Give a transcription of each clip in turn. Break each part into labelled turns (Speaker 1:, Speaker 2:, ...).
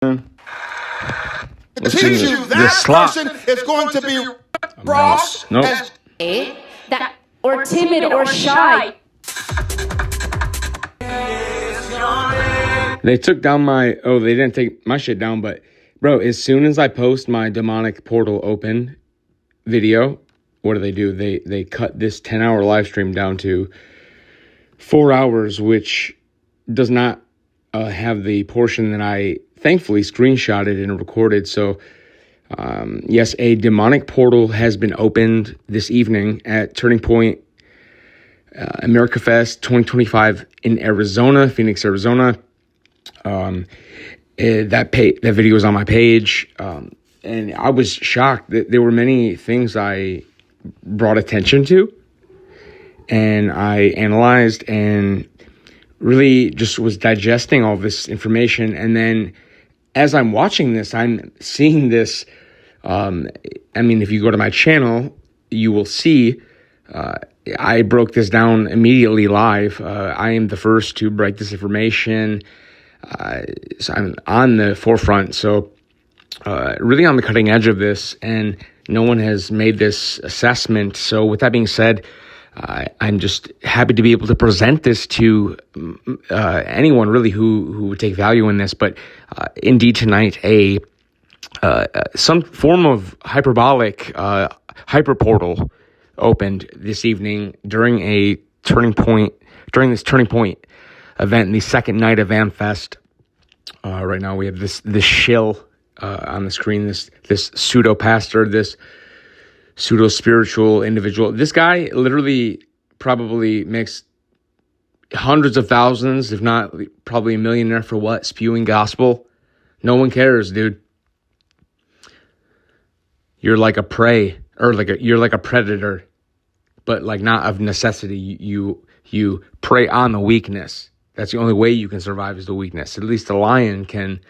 Speaker 1: Teach you that person is going to be Ross.
Speaker 2: Nope.
Speaker 3: That or timid or shy.
Speaker 2: They took down they didn't take my shit down, but bro, as soon as I post my demonic portal open video, what do? They cut this 10-hour live stream down to 4 hours, which does not have the portion that I thankfully screenshotted and recorded. So yes, a demonic portal has been opened this evening at Turning Point ERIKA Fest 2025 in Arizona, Phoenix, Arizona. That video is on my page, and I was shocked that there were many things I brought attention to, and I analyzed and really just was digesting all this information. And then as I'm watching this, I'm seeing this. If you go to my channel, you will see I broke this down immediately live. I am the first to break this information. So I'm on the forefront. So really on the cutting edge of this, and no one has made this assessment. So with that being said, I'm just happy to be able to present this to anyone really who would take value in this. But indeed tonight, some form of hyperbolic hyperportal opened this evening during this Turning Point event, the second night of AMFEST. Right now we have this shill on the screen, this pseudo pastor, this pseudo spiritual individual. This guy literally probably makes hundreds of thousands, if not probably a millionaire for what? Spewing gospel. No one cares, dude. You're like a prey, or you're like a predator, but like not of necessity. You prey on the weakness. That's the only way you can survive, is the weakness. At least a lion can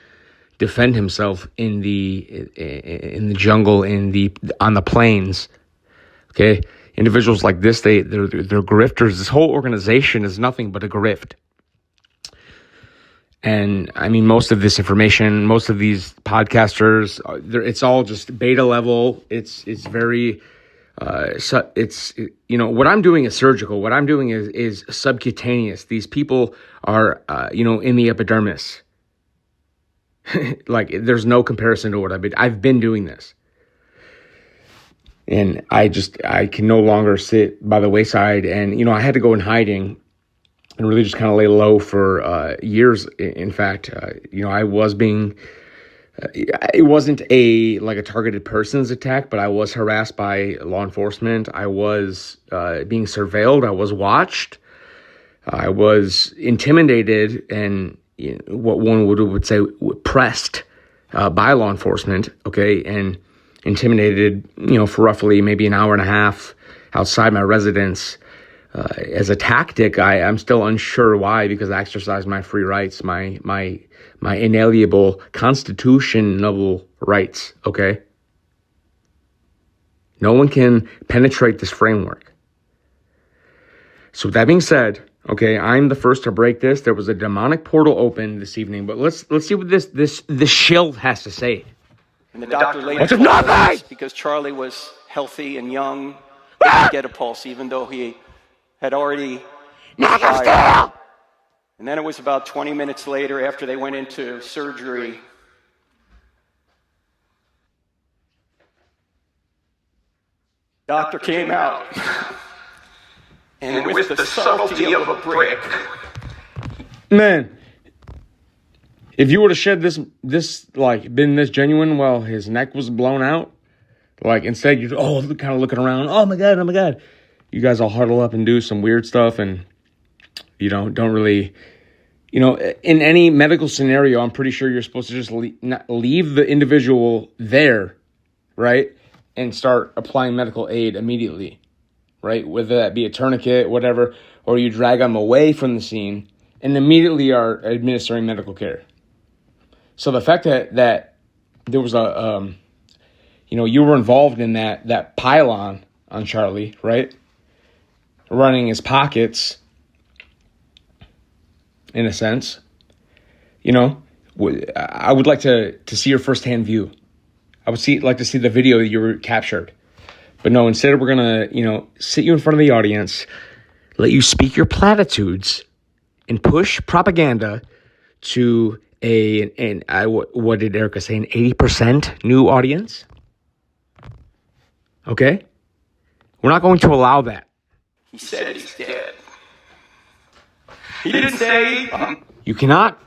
Speaker 2: defend himself in the jungle, on the plains. Okay, individuals like this, they're grifters. This whole organization is nothing but a grift. And I mean, most of this information, most of these podcasters, it's all just beta level. It's very, what I'm doing is surgical. What I'm doing is subcutaneous. These people are, in the epidermis. Like, there's no comparison to what I've been doing this. And I can no longer sit by the wayside. And, I had to go in hiding and really just kind of lay low for years. In fact, I was being, it wasn't a targeted person's attack, but I was harassed by law enforcement. I was being surveilled. I was watched. I was intimidated and what one would say pressed by law enforcement. Okay, and intimidated, for roughly maybe an hour and a half outside my residence. As a tactic, I'm still unsure why, because I exercise my free rights, my inalienable constitutional rights, okay? No one can penetrate this framework. So with that being said, okay, I'm the first to break this. There was a demonic portal open this evening, but let's see what this shield has to say.
Speaker 4: And the doctor later told us, because Charlie was healthy and young, he could get a pulse, even though he had already died. And then it was about 20 minutes later, after they went into surgery, doctor came out, and with the subtlety of a brick.
Speaker 2: Man, if you would have shed been this genuine while his neck was blown out, instead you're kind of looking around, oh my god. You guys all huddle up and do some weird stuff, and don't really, in any medical scenario, I'm pretty sure you're supposed to just leave the individual there, right, and start applying medical aid immediately, right, whether that be a tourniquet, whatever, or you drag them away from the scene and immediately are administering medical care. So the fact that there was you were involved in that pylon on Charlie, right? Running his pockets, in a sense, I would like to see your firsthand view. I would like to see the video that you were captured. But no, instead we're going to, sit you in front of the audience, let you speak your platitudes, and push propaganda to what did ERIKA say, an 80% new audience? Okay? We're not going to allow that.
Speaker 4: He said he's dead. He didn't say...
Speaker 2: You cannot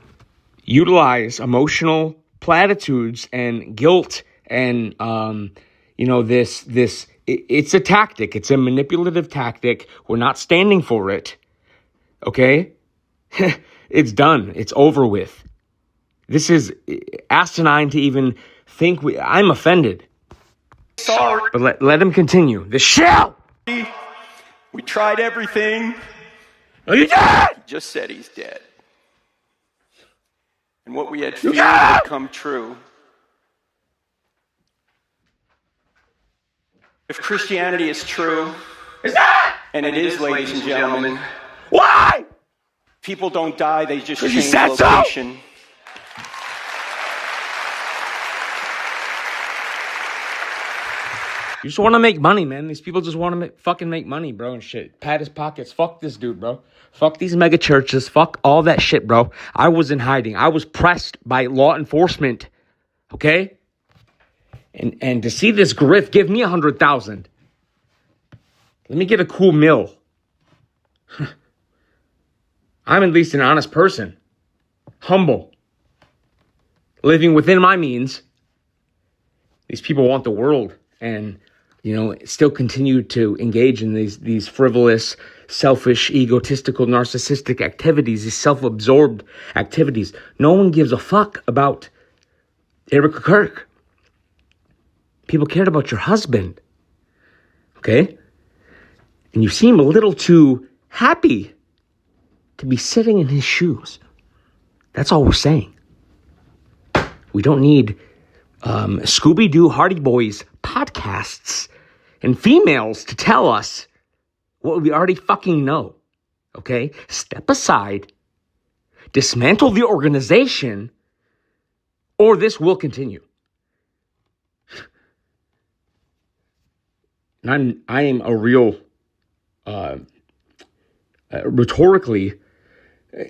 Speaker 2: utilize emotional platitudes and guilt and, it's a tactic. It's a manipulative tactic. We're not standing for it. Okay? It's done. It's over with. This is asinine to even think. I'm offended.
Speaker 4: Sorry.
Speaker 2: But let him continue. The shell!
Speaker 4: We tried everything.
Speaker 2: No, you did!
Speaker 4: He just said he's dead. And what we had feared had come true. If Christianity is true, and it is, ladies and gentlemen,
Speaker 2: why?
Speaker 4: People don't die, they just change
Speaker 2: said
Speaker 4: location.
Speaker 2: So. You just want to make money, man. These people just want to fucking make money, bro, and shit. Pat his pockets. Fuck this dude, bro. Fuck these mega churches. Fuck all that shit, bro. I was in hiding. I was pressed by law enforcement. Okay? And to see this grift, give me 100,000. Let me get a cool meal. I'm at least an honest person. Humble. Living within my means. These people want the world. And, still continue to engage in these frivolous, selfish, egotistical, narcissistic activities, these self-absorbed activities. No one gives a fuck about ERIKA KIRK. People cared about your husband. Okay? And you seem a little too happy to be sitting in his shoes. That's all we're saying. We don't need Scooby-Doo Hardy Boys podcasts and females to tell us what we already fucking know. Okay? Step aside, dismantle the organization, or this will continue. And I am a real, rhetorically,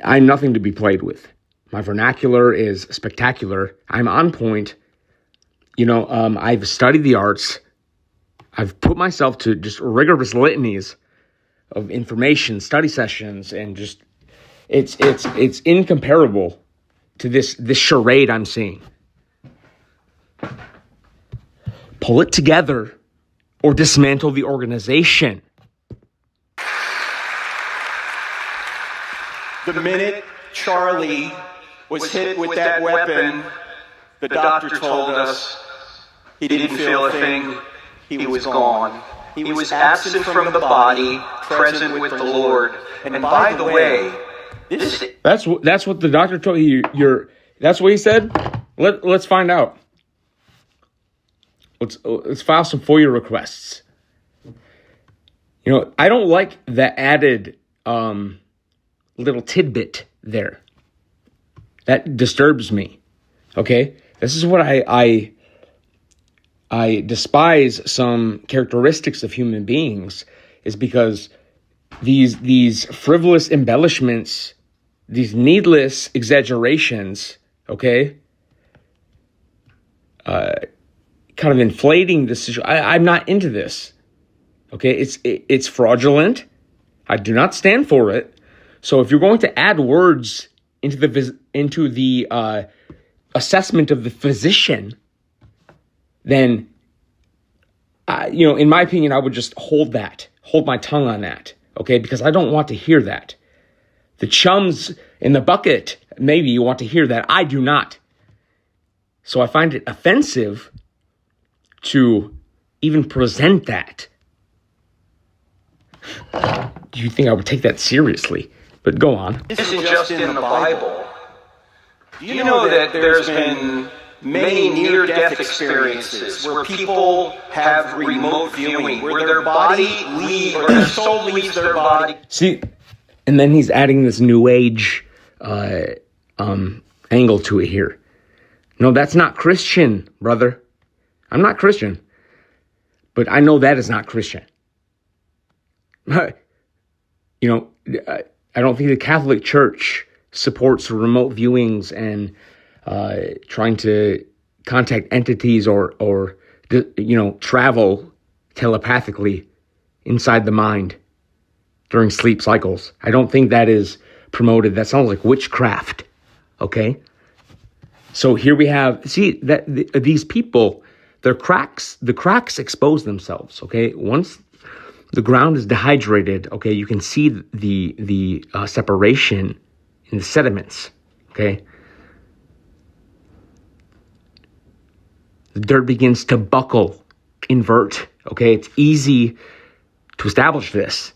Speaker 2: I'm nothing to be played with. My vernacular is spectacular. I'm on point. I've studied the arts. I've put myself to just rigorous litanies of information, study sessions, and just it's incomparable to this charade I'm seeing. Pull it together or dismantle the organization.
Speaker 4: The minute Charlie was hit with that weapon, the doctor told us he didn't feel a thing. He was gone. He was absent from the body, present with the Lord. And by the way,
Speaker 2: that's what the doctor told you. That's what he said. Let's find out. Let's file some FOIA requests. I don't like the added little tidbit there. That disturbs me. Okay? This is what I despise some characteristics of human beings, is because these frivolous embellishments, these needless exaggerations, okay, kind of inflating the situation. I'm not into this. Okay, it's fraudulent. I do not stand for it. So if you're going to add words into the assessment of the physician, then, in my opinion, I would just hold my tongue on that, okay? Because I don't want to hear that. The chums in the bucket, maybe you want to hear that. I do not. So I find it offensive to even present that. Do you think I would take that seriously? But go on.
Speaker 4: This isn't just in the Bible. Do you know that there's been many near-death experiences where people have remote viewing, where their body leaves, or their soul leaves their body?
Speaker 2: See, and then he's adding this new age angle to it here. No, that's not Christian, brother. I'm not Christian, but I know that is not Christian. I don't think the Catholic Church supports remote viewings and trying to contact entities or travel telepathically inside the mind during sleep cycles. I don't think that is promoted. That sounds like witchcraft. Okay? So here we have, these people, the cracks expose themselves, okay? Once the ground is dehydrated, okay, you can see the separation in the sediments, okay? The dirt begins to buckle, invert, okay? It's easy to establish this.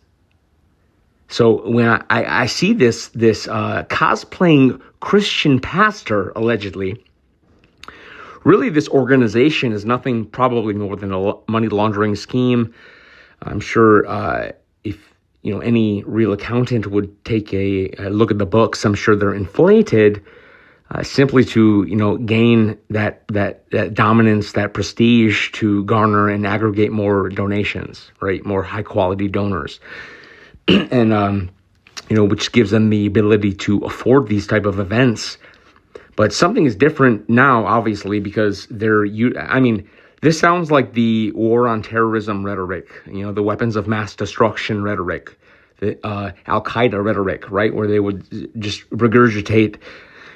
Speaker 2: So when I see this cosplaying Christian pastor, allegedly, really this organization is nothing probably more than a money laundering scheme. I'm sure if any real accountant would take a look at the books, I'm sure they're inflated simply to gain that dominance, that prestige, to garner and aggregate more donations, right? More high quality donors. And, which gives them the ability to afford these type of events. But something is different now, obviously, because this sounds like the war on terrorism rhetoric, the weapons of mass destruction rhetoric, the Al-Qaeda rhetoric, right? Where they would just regurgitate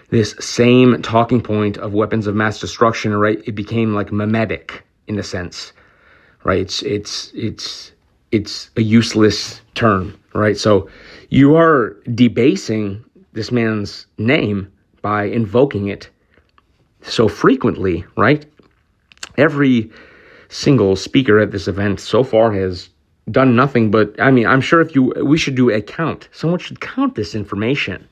Speaker 2: this same talking point of weapons of mass destruction, right? It became like mimetic in a sense, right? It's a useless term, right? So you are debasing this man's name by invoking it so frequently, right? Every single speaker at this event so far has done nothing but, I'm sure we should do a count. Someone should count this information.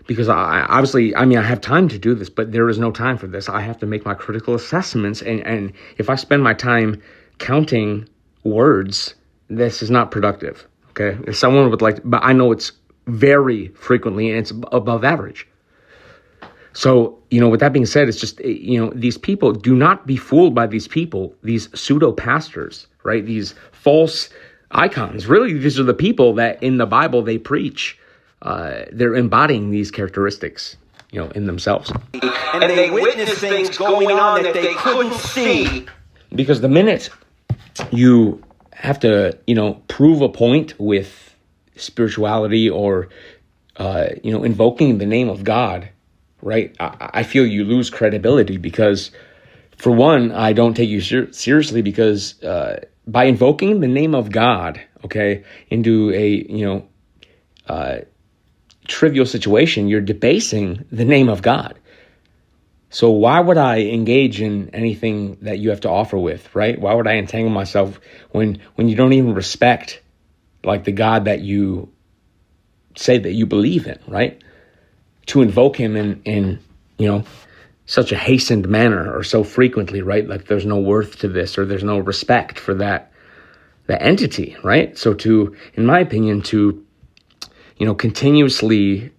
Speaker 2: Because I have time to do this, but there is no time for this. I have to make my critical assessments. And if I spend my time counting words, this is not productive, okay? If someone would like, but I know it's very frequently and it's above average. So, with that being said, it's just, these people, do not be fooled by these people, these pseudo-pastors, right? These false icons. Really, these are the people that in the Bible they preach. They're embodying these characteristics, in themselves.
Speaker 1: And they witnessed things going on that they couldn't see.
Speaker 2: Because the minute you have to, prove a point with spirituality or, invoking the name of God, right? I feel you lose credibility because, for one, I don't take you seriously because by invoking the name of God, okay, into a trivial situation, you're debasing the name of God. So why would I engage in anything that you have to offer with, right? Why would I entangle myself when you don't even respect like the God that you say that you believe in, right? To invoke him in such a hastened manner or so frequently, right? Like there's no worth to this or there's no respect for that entity, right? So in my opinion, to continuously,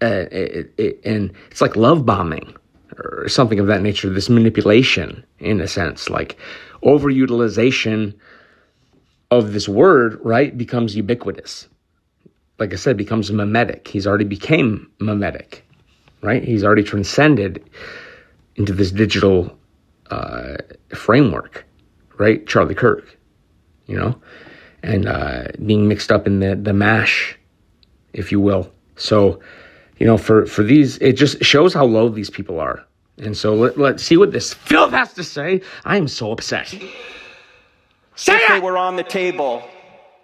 Speaker 2: and it's like love bombing or something of that nature, this manipulation in a sense, like overutilization of this word, right, becomes ubiquitous. Like I said, becomes mimetic. He's already became mimetic, right? He's already transcended into this digital framework, right? Charlie Kirk, and being mixed up in the mash, if you will. So, for these, it just shows how low these people are. And so let's see what this filth has to say. I am so upset. Say
Speaker 4: If
Speaker 2: it!
Speaker 4: they were on the table,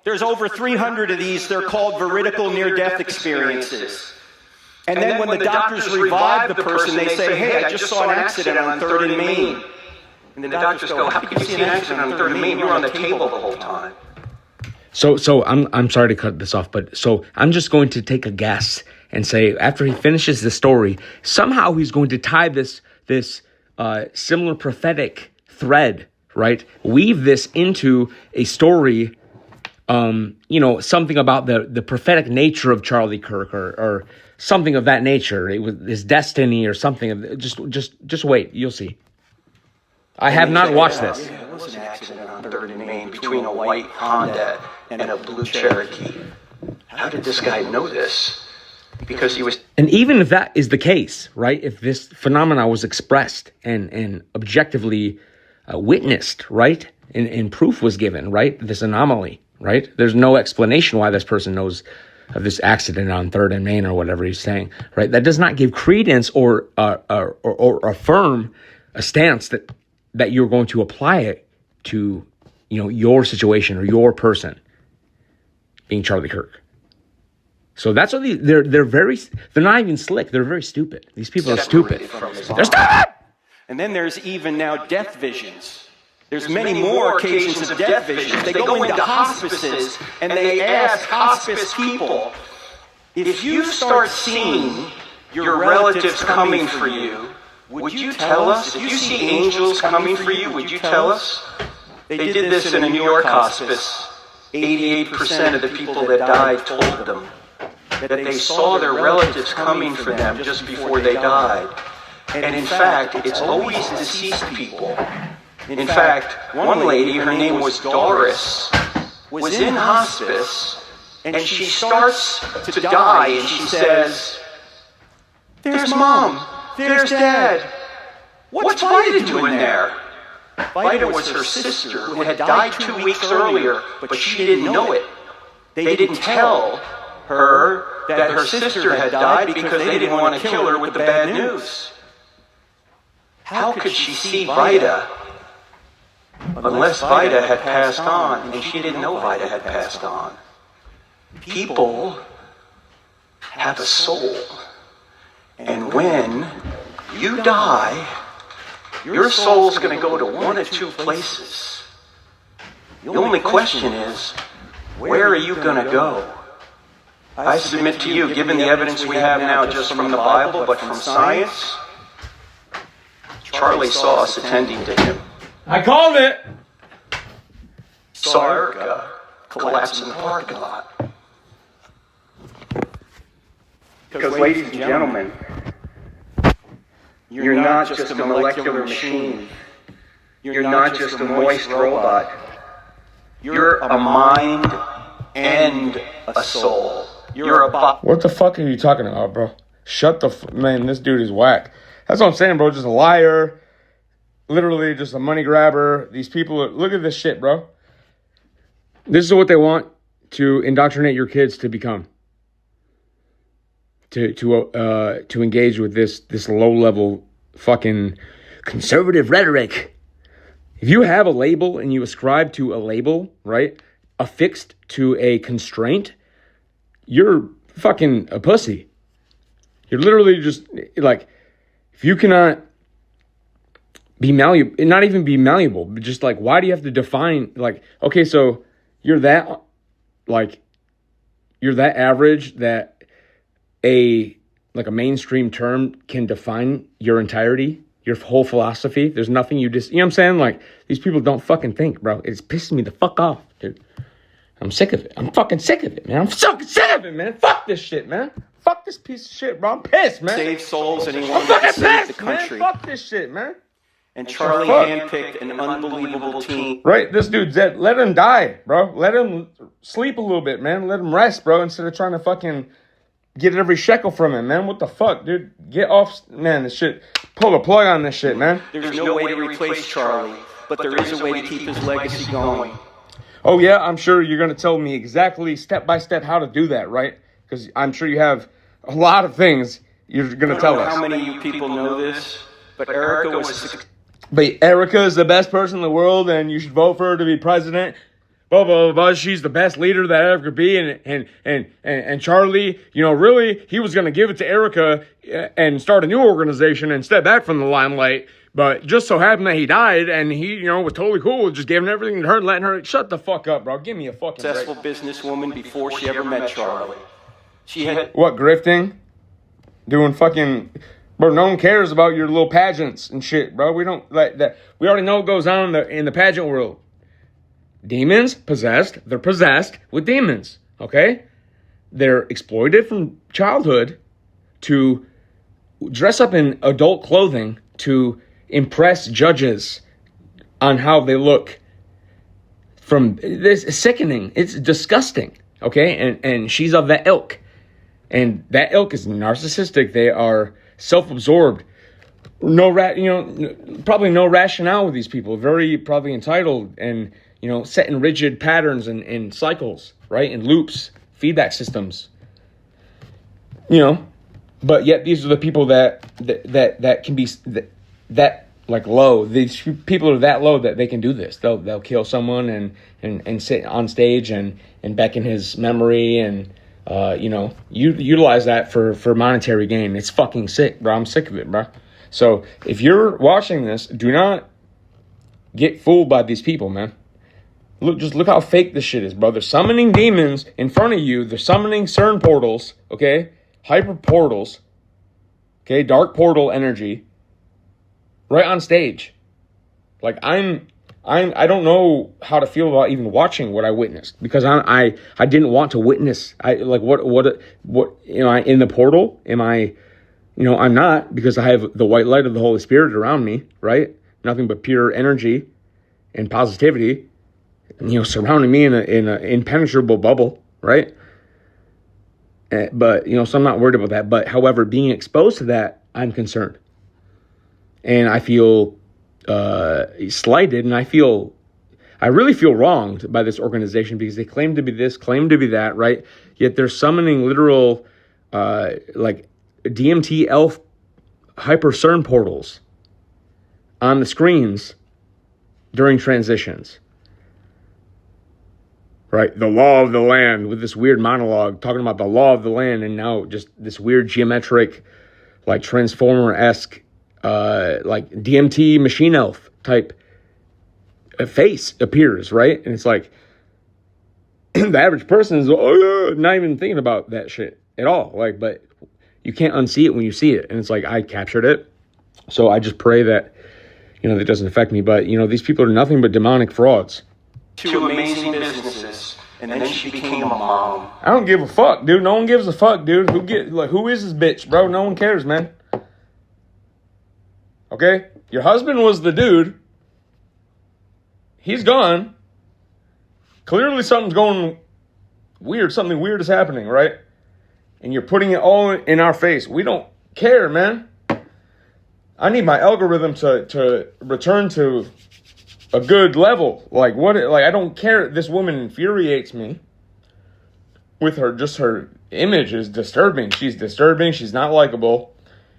Speaker 4: there's over 300 of these. They're called veridical near-death experiences. And then when the doctors revive the person, they say, hey, I just saw an accident on 3rd and Main. And the doctors go, how could you see an accident on 3rd and Main? You were on the table the whole time.
Speaker 2: So I'm sorry to cut this off, but so I'm just going to take a guess and say after he finishes the story, somehow he's going to tie this similar prophetic thread, right? Weave this into a story something about the prophetic nature of Charlie Kirk or something of that nature. It was his destiny or something. Just wait, you'll see. I have not watched this.
Speaker 5: It was an accident on 3rd and Main between a white Honda and a blue Cherokee. How did this guy know this? Because he was...
Speaker 2: And even if that is the case, right? If this phenomena was expressed and objectively witnessed, right? And proof was given, right? This anomaly, right? There's no explanation why this person knows of this accident on 3rd and Main or whatever he's saying, right? That does not give credence or affirm a stance that you're going to apply it to, your situation or your person being Charlie Kirk. So that's what they're not even slick. They're very stupid. These people are stupid. They're stupid!
Speaker 4: And then there's even now death visions. There's many more occasions of death visions. They go into hospices and they ask hospice people, if you start seeing your relatives coming for you, would you tell us? If you see angels coming for you, would you tell us? They did this in a New York hospice. 88% of the people that died told them that they saw their relatives coming for them just before they died. And in fact, it's always deceased people. In fact, one lady, her name was Doris, was in hospice, and she starts to die, and she says, "There's Mom, there's Dad. What's Vida doing there?" Vida was her sister who had died 2 weeks earlier, but she didn't know it. They didn't tell her that her sister had died because they didn't want to kill her with the bad news. How could she see Vida unless Vida had passed on, and she didn't know Vida had passed on? People have a soul, and when you die, your soul's going to go to one of two places. The only question is, where are you going to go? I submit to you, given the evidence we have now just from the Bible, but from science, Charlie saw us attending to him.
Speaker 2: I called it!
Speaker 5: Saw ERIKA collapse in the parking lot. Because, ladies and gentlemen, you're not just a molecular machine. You're not just a moist robot. You're a mind and a soul. You're a body.
Speaker 2: What the fuck are you talking about, bro? Shut the man, this dude is whack. That's what I'm saying, bro. Just a liar. Literally just a money grabber. These people look at this shit, bro. This is what they want to indoctrinate your kids to become. To engage with this low level fucking conservative rhetoric. If you have a label and you ascribe to a label, right, affixed to a constraint, you're fucking a pussy. You're literally just like, if you cannot be malleable, not even be malleable, but just like, why do you have to define, like, okay, so you're that average that a mainstream term can define your entirety, your whole philosophy. There's nothing you know what I'm saying? Like, these people don't fucking think, bro. It's pissing me the fuck off, dude. I'm sick of it. I'm fucking sick of it, man. I'm fucking sick of it, man. Fuck this shit, man. Fuck this piece of shit, bro. I'm pissed, man.
Speaker 4: Save souls and he
Speaker 2: I'm
Speaker 4: wanted
Speaker 2: fucking
Speaker 4: to save the
Speaker 2: pissed, man.
Speaker 4: country.
Speaker 2: Fuck this shit, man.
Speaker 4: And Charlie handpicked an unbelievable team.
Speaker 2: Right, this dude's dead. Let him die, bro. Let him sleep a little bit, man. Let him rest, bro, instead of trying to fucking get every shekel from him, man. What the fuck, dude? Get off, man, this shit. Pull the plug on this shit, man.
Speaker 4: There's no way to replace Charlie, but there is a way to keep his legacy going.
Speaker 2: Oh, yeah, I'm sure you're going to tell me exactly step by step how to do that, right? Because I'm sure you have a lot of things you're going to tell us.
Speaker 4: I don't know how many of you people know this, but ERIKA was...
Speaker 2: But ERIKA is the best person in the world, and you should vote for her to be president. Blah, blah, blah, blah. She's the best leader that ever could be. And Charlie, really, he was going to give it to ERIKA and start a new organization and step back from the limelight. But just so happened that he died, and he, was totally cool with just giving everything to her and letting her shut the fuck up, bro. Give me a fucking break.
Speaker 4: Successful businesswoman before she ever met Charlie. She had...
Speaker 2: What, grifting? Doing fucking... Bro, no one cares about your little pageants and shit, bro. We don't like that. We already know what goes on in the pageant world. Demons, possessed, they're possessed with demons, okay? They're exploited from childhood to dress up in adult clothing to impress judges on how they look. From this is sickening. It's disgusting, okay? And she's of that ilk. And that ilk is narcissistic. They are self-absorbed. Probably no rationale with these people. Very probably entitled and, set in rigid patterns and cycles, right? And loops, feedback systems. But yet these are the people that can be that like low. These people are that low that they can do this. They'll kill someone and sit on stage and beckon his memory and utilize that for monetary gain. It's fucking sick, bro. I'm sick of it, bro. So if you're watching this, do not get fooled by these people, man. Look how fake this shit is, bro. They're summoning demons in front of you. They're summoning CERN portals, okay? Hyper portals, okay? Dark portal energy, right on stage. Like I don't know how to feel about even watching what I witnessed because I didn't want to witness. What in the portal? Am I? I'm not, because I have the white light of the Holy Spirit around me, right? Nothing but pure energy and positivity, surrounding me in an impenetrable bubble, right? But, so I'm not worried about that. But, however, being exposed to that, I'm concerned. And I feel slighted, and I really feel wronged by this organization because they claim to be this, claim to be that, right? Yet they're summoning literal, DMT elf hyper CERN portals on the screens during transitions. Right? The law of the land, with this weird monologue talking about the law of the land, and now just this weird geometric, like Transformer-esque, like DMT machine elf type face appears, right? And it's like, the average person is not even thinking about that shit at all. But you can't unsee it when you see it. And it's like, I captured it. So I just pray that, that doesn't affect me. But, these people are nothing but demonic frauds.
Speaker 5: Two amazing businesses, and then she became a mom.
Speaker 2: I don't give a fuck, dude. No one gives a fuck, dude. Who is this bitch, bro? No one cares, man. Okay? Your husband was the dude. He's gone. Clearly something's going weird. Something weird is happening, right? And you're putting it all in our face. We don't care, man. I need my algorithm to return to a good level. I don't care. This woman infuriates me with her image is disturbing. She's disturbing. She's not likable.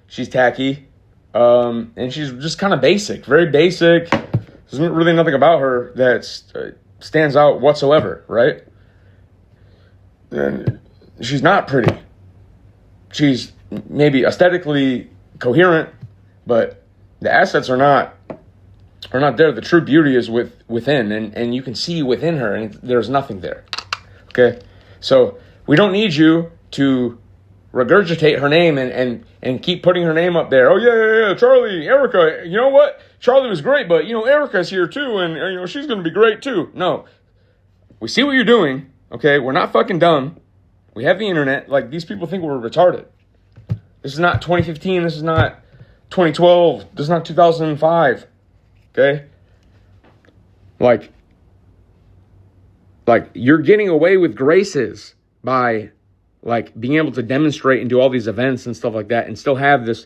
Speaker 2: She's tacky. And she's just kind of basic, very basic. There's really nothing about her that stands out whatsoever, right? And she's not pretty. She's maybe aesthetically coherent, but the assets are not there. The true beauty is within, and you can see within her, and there's nothing there. Okay? So we don't need you to regurgitate her name and keep putting her name up there. Oh, yeah, Charlie, ERIKA, you know what? Charlie was great, but, ERIKA's here too, and, she's going to be great too. No. We see what you're doing, okay? We're not fucking dumb. We have the internet. These people think we're retarded. This is not 2015. This is not 2012. This is not 2005. Okay? You're getting away with graces by, being able to demonstrate and do all these events and stuff like that and still have this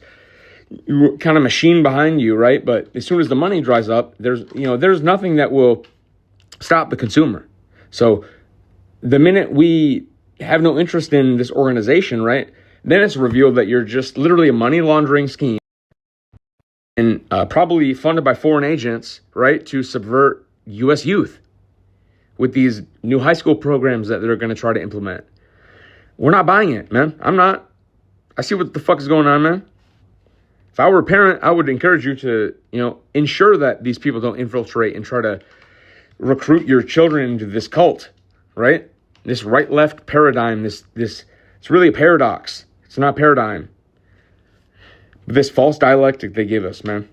Speaker 2: kind of machine behind you, right? But as soon as the money dries up, there's nothing that will stop the consumer. So the minute we have no interest in this organization, right, then it's revealed that you're just literally a money laundering scheme and probably funded by foreign agents, right, to subvert U.S. youth with these new high school programs that they're going to try to implement. We're not buying it, man. I'm not. I see what the fuck is going on, man. If I were a parent, I would encourage you to, ensure that these people don't infiltrate and try to recruit your children into this cult, right? This right-left paradigm, this it's really a paradox. It's not a paradigm. This false dialectic they give us, man.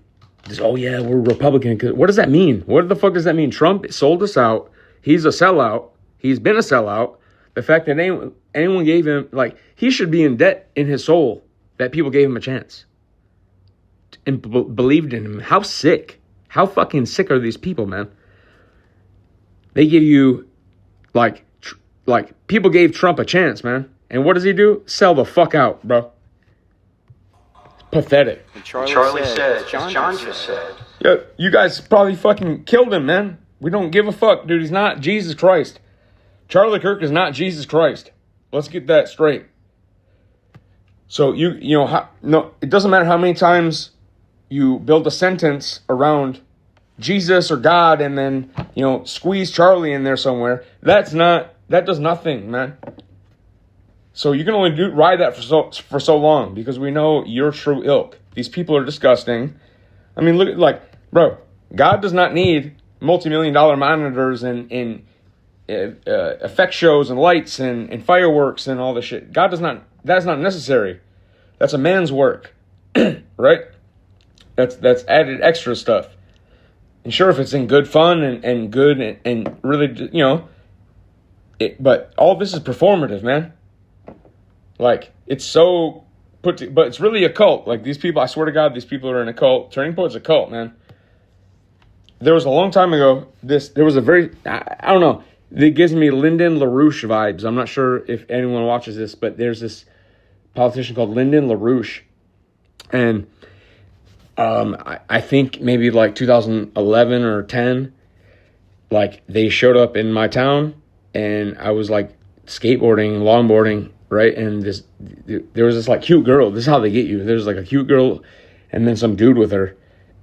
Speaker 2: This, oh yeah, we're Republican. What does that mean? What the fuck does that mean? Trump sold us out. he's a sellout. He's been a sellout. The fact that anyone gave him, like, he should be in debt in his soul that people gave him a chance and believed in him. How sick. How fucking sick are these people, man? They give you, like people gave Trump a chance, man. And what does he do? Sell the fuck out, bro. It's pathetic.
Speaker 5: And Charlie said, as John just said.
Speaker 2: Yeah, you guys probably fucking killed him, man. We don't give a fuck, dude. He's not Jesus Christ. Charlie Kirk is not Jesus Christ. Let's get that straight. So it doesn't matter how many times you build a sentence around Jesus or God and then, squeeze Charlie in there somewhere. That does nothing, man. So you can only ride that for so long because we know your true ilk. These people are disgusting. I mean, look, bro, God does not need multi-million-dollar monitors and effect shows and lights and fireworks and all this shit. That's not necessary. That's a man's work, right? That's added extra stuff. And sure, if it's in good fun and good and really, but all this is performative, man. Like, it's so but it's really a cult. Like, these people, I swear to God, these people are in a cult. Turning Point's a cult, man. There was a long time ago, there was a very, I don't know, it gives me Lyndon LaRouche vibes. I'm not sure if anyone watches this, but there's this politician called Lyndon LaRouche. And I think maybe like 2011 or 10, like, they showed up in my town, and I was like skateboarding, longboarding, right? And there was this like cute girl. This is how they get you. There's like a cute girl and then some dude with her.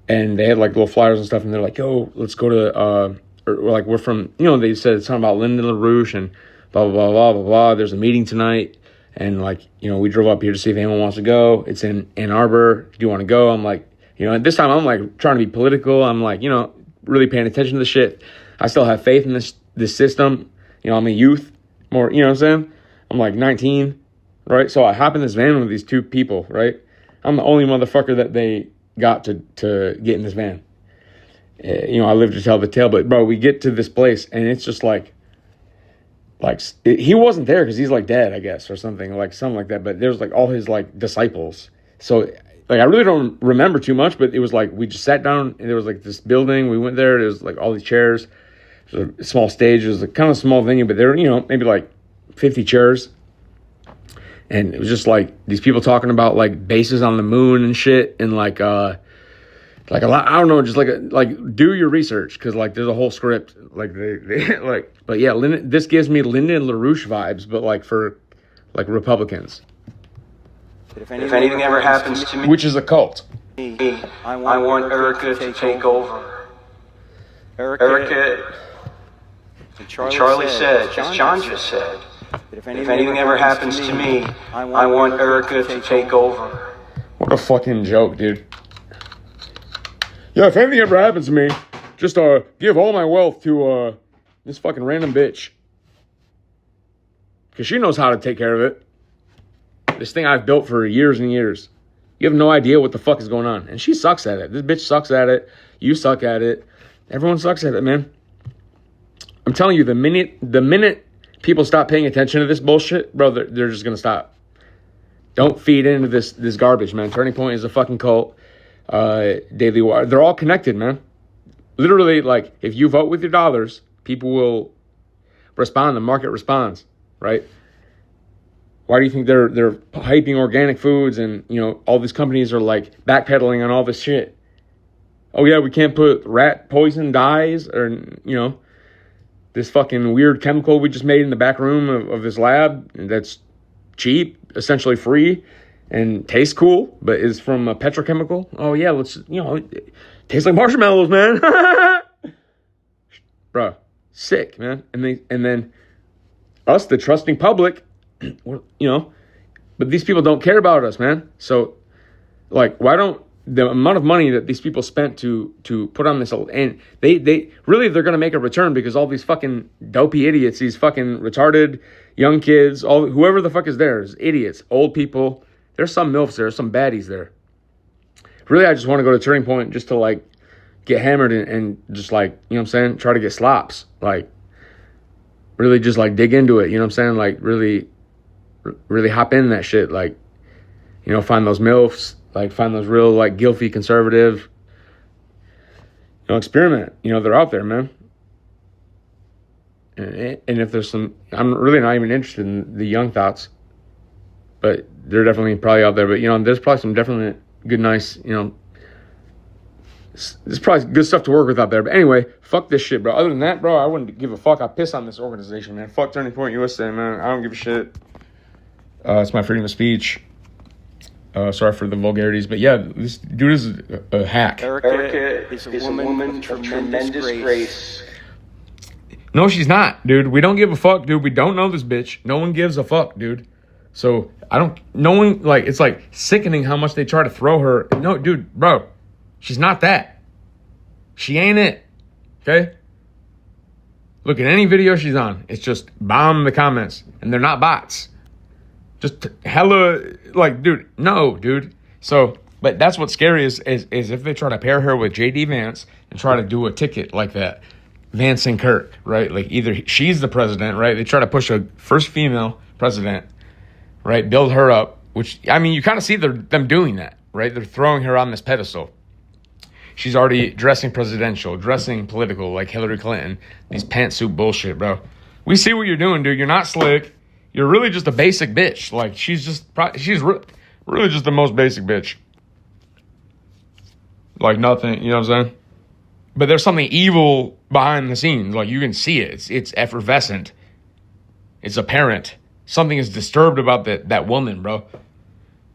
Speaker 2: And they had like little flyers and stuff, and they're like, yo, let's go to, we're from, they said something about Lyndon LaRouche and blah, blah, blah, blah, blah, blah. There's a meeting tonight. And like, we drove up here to see if anyone wants to go. It's in Ann Arbor. Do you want to go? I'm like, at this time I'm like trying to be political. I'm like, really paying attention to the shit. I still have faith in this system. I'm a youth more, what I'm saying? I'm like 19, right? So I hop in this van with these two people, right? I'm the only motherfucker that they got to get in this van. I live to tell the tale, but bro, we get to this place and it's just like he wasn't there because he's like dead, I guess, or something like that. But there's like all his like disciples. So like I really don't remember too much, but it was like we just sat down and there was like this building. We went there. There was like all these chairs. It was a small stage. It was a kind of small venue, but there were maybe like 50 chairs. And it was just like these people talking about like bases on the moon and shit, and like a lot. I don't know, just like do your research because like there's a whole script. Like they like, but yeah, this gives me Lyndon LaRouche vibes, but like for like Republicans.
Speaker 5: If anything ever happens to me,
Speaker 2: which is a cult.
Speaker 5: I want ERIKA to take over. ERIKA. And Charlie said, as John just said. If anything ever happens to me, I want ERIKA to take over.
Speaker 2: What a fucking joke, dude. Yeah, if anything ever happens to me, just give all my wealth to this fucking random bitch. Because she knows how to take care of it. This thing I've built for years and years. You have no idea what the fuck is going on. And she sucks at it. This bitch sucks at it. You suck at it. Everyone sucks at it, man. I'm telling you, the minute people stop paying attention to this bullshit, bro, they're just going to stop. Don't feed into this garbage, man. Turning Point is a fucking cult. Daily Wire. They're all connected, man. Literally, like, if you vote with your dollars, people will respond. The market responds, right? Why do you think they're hyping organic foods and, all these companies are, like, backpedaling on all this shit? Oh, yeah, we can't put rat poison dyes or, this fucking weird chemical we just made in the back room of this lab that's cheap, essentially free, and tastes cool, but is from a petrochemical. Oh, yeah, let's, it tastes like marshmallows, man. Bruh, sick, man. And then us, the trusting public, but these people don't care about us, man. So, like, why don't the amount of money that these people spent to put on this, and they really, they're going to make a return because all these fucking dopey idiots, these fucking retarded young kids, whoever the fuck is there is idiots, old people. There's some MILFs there, some baddies there. Really, I just want to go to Turning Point just to like get hammered and just like, try to get slops. Like, really just like dig into it. You know what I'm saying? Like really hop in that shit. Like, you know, find those MILFs, like find those real like guilty conservative, you know, experiment. You know, they're out there, man. And if there's some, I'm really not even interested in the young thoughts, but they're definitely probably out there. But, you know, there's probably some definitely good, nice, you know, there's probably good stuff to work with out there. But anyway, fuck this shit, bro. Other than that, bro, I wouldn't give a fuck. I piss on this organization, man. Fuck Turning Point USA, man. I don't give a shit. It's my freedom of speech. Sorry for the vulgarities, but yeah, this dude is a hack.
Speaker 4: ERIKA is a woman with tremendous grace.
Speaker 2: No, she's not, dude. We don't give a fuck, dude. We don't know this bitch. No one gives a fuck, dude. So, no one, like, it's like sickening how much they try to throw her. No, dude, bro, she's not that. She ain't it, okay? Look at any video she's on. It's just bomb the comments, and they're not bots. Just hella, like, dude, no, dude. So, but that's what's scary is if they try to pair her with J.D. Vance and try to do a ticket like that. Vance and Kirk, right? Like either she's the president, right? They try to push a first female president, right? Build her up, which, I mean, you kind of see them doing that, right? They're throwing her on this pedestal. She's already dressing presidential, dressing political, like Hillary Clinton. These pantsuit bullshit, bro. We see what you're doing, dude. You're not slick. You're really just a basic bitch. Like, she's really just the most basic bitch. Like, nothing, you know what I'm saying? But there's something evil behind the scenes. Like, you can see it. It's effervescent. It's apparent. Something is disturbed about that woman, bro.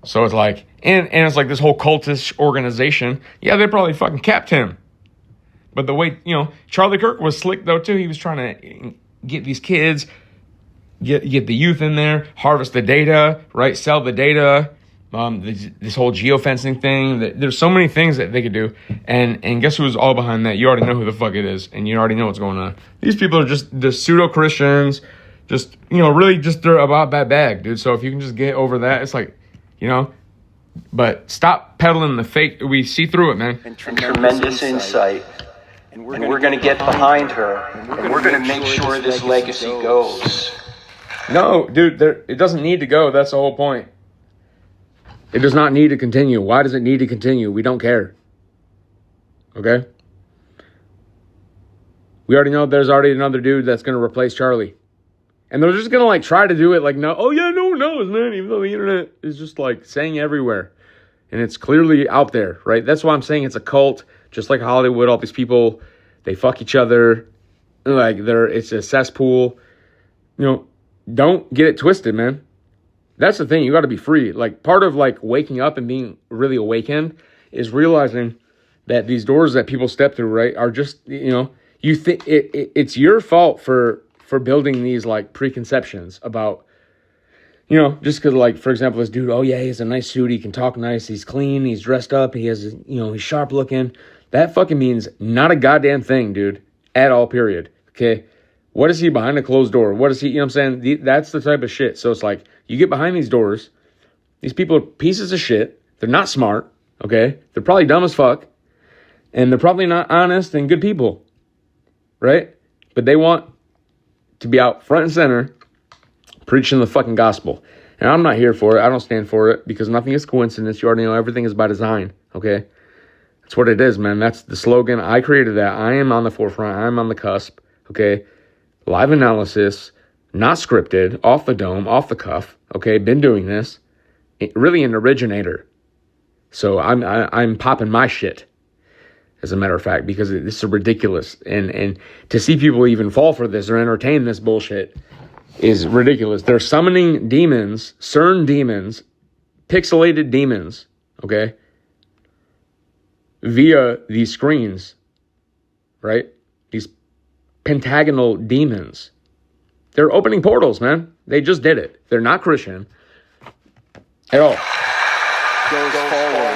Speaker 2: So it's like, and it's like this whole cultish organization. Yeah, they probably fucking kept him. But the way, you know, Charlie Kirk was slick, though, too. He was trying to get these kids, get the youth in there, harvest the data, right? Sell the data. This whole geofencing thing. There's so many things that they could do. And guess who's all behind that? You already know who the fuck it is. And you already know what's going on. These people are just the pseudo-Christians. Just, you know, really just they're about that bag, dude. So if you can just get over that, it's like, you know. But stop peddling the fake. We see through it, man.
Speaker 5: And tremendous insight. And we're going to get behind her. And we're going to make sure this legacy goes.
Speaker 2: No, dude, it doesn't need to go. That's the whole point. It does not need to continue. Why does it need to continue? We don't care. Okay? We already know there's already another dude that's going to replace Charlie. And they're just going to, like, try to do it like, no, oh, yeah, no one knows, man. Even though the internet is just, like, saying everywhere. And it's clearly out there, right? That's why I'm saying it's a cult. Just like Hollywood, all these people, they fuck each other. Like, it's a cesspool. You know, don't get it twisted, man. That's the thing. You got to be free. Like, part of, like, waking up and being really awakened is realizing that these doors that people step through, right, are just, you know, you think it's your fault for building these, like, preconceptions about, you know, just because, like, for example, this dude, oh, yeah, he has a nice suit. He can talk nice. He's clean. He's dressed up. He has, you know, he's sharp looking. That fucking means not a goddamn thing, dude, at all, period. Okay? What is he behind a closed door? What is he, you know what I'm saying? That's the type of shit. So it's like, you get behind these doors. These people are pieces of shit. They're not smart, okay? They're probably dumb as fuck. And they're probably not honest and good people, right? But they want to be out front and center preaching the fucking gospel. And I'm not here for it. I don't stand for it because nothing is coincidence. You already know everything is by design, okay? That's what it is, man. That's the slogan. I created that. I am on the forefront. I'm on the cusp, okay? Live analysis, not scripted, off the dome, off the cuff, okay? Been doing this. Really an originator. So I'm popping my shit, as a matter of fact, because this is ridiculous. And to see people even fall for this or entertain this bullshit is ridiculous. They're summoning demons, CERN demons, pixelated demons, okay, via these screens, right? These pentagonal demons. They're opening portals, man. They just did it. They're not Christian at all.
Speaker 4: Goes forward.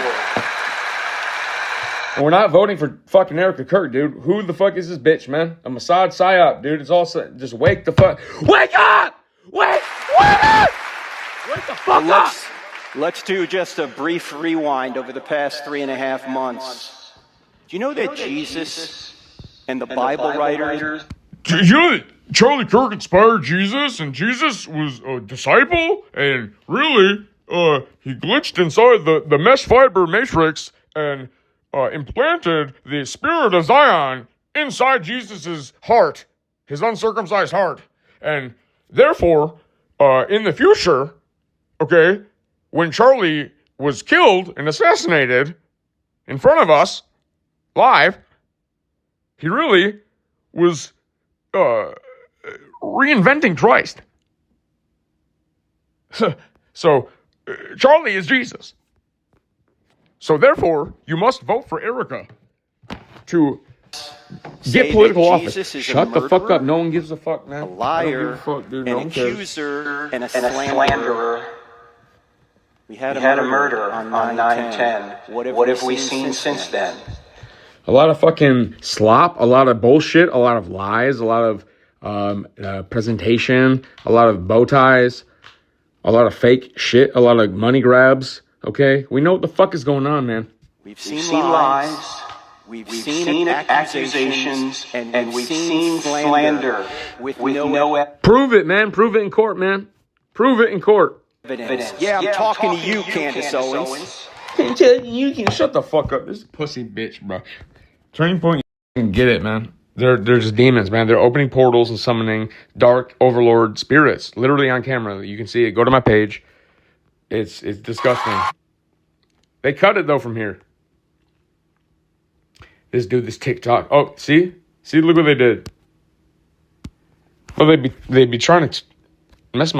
Speaker 2: And we're not voting for fucking ERIKA KIRK, dude. Who the fuck is this bitch, man? A Mossad psyop, dude. It's all just wake the fuck. Wake up! Wake up! Wake the fuck up!
Speaker 4: Let's do just a brief rewind over the past 3.5 months. Do you know that Jesus and the Bible writers...
Speaker 2: You know that Charlie Kirk inspired Jesus, and Jesus was a disciple, and really, he glitched inside the mesh fiber matrix and implanted the spirit of Zion inside Jesus's heart, his uncircumcised heart. And therefore, in the future, okay, when Charlie was killed and assassinated in front of us, live, he really was reinventing Christ. So, Charlie is Jesus. So therefore, you must vote for ERIKA to get political office. Shut the fuck up. No one gives a fuck, man.
Speaker 4: A liar,
Speaker 2: fuck, dude.
Speaker 4: an accuser, and a slanderer. We had a murder on 9/10.
Speaker 5: What have we seen since then?
Speaker 2: A lot of fucking slop, a lot of bullshit, a lot of lies, a lot of presentation, a lot of bow ties, a lot of fake shit, a lot of money grabs. Okay, we know what the fuck is going on, man.
Speaker 4: We've seen lies. We've seen accusations, and we've seen slander with no
Speaker 2: Prove it, man. Prove it in court, man. Prove it in court.
Speaker 4: evidence. Yeah, I'm talking to you, Candace Owens.
Speaker 2: You can shut the fuck up. This is a pussy bitch, bro. Turning Point, you can get it, man. They're just demons, man. They're opening portals and summoning dark overlord spirits, literally on camera. You can see it. Go to my page. It's disgusting. They cut it though from here. This TikTok. Oh, see, look what they did. Well, they'd be trying to mess my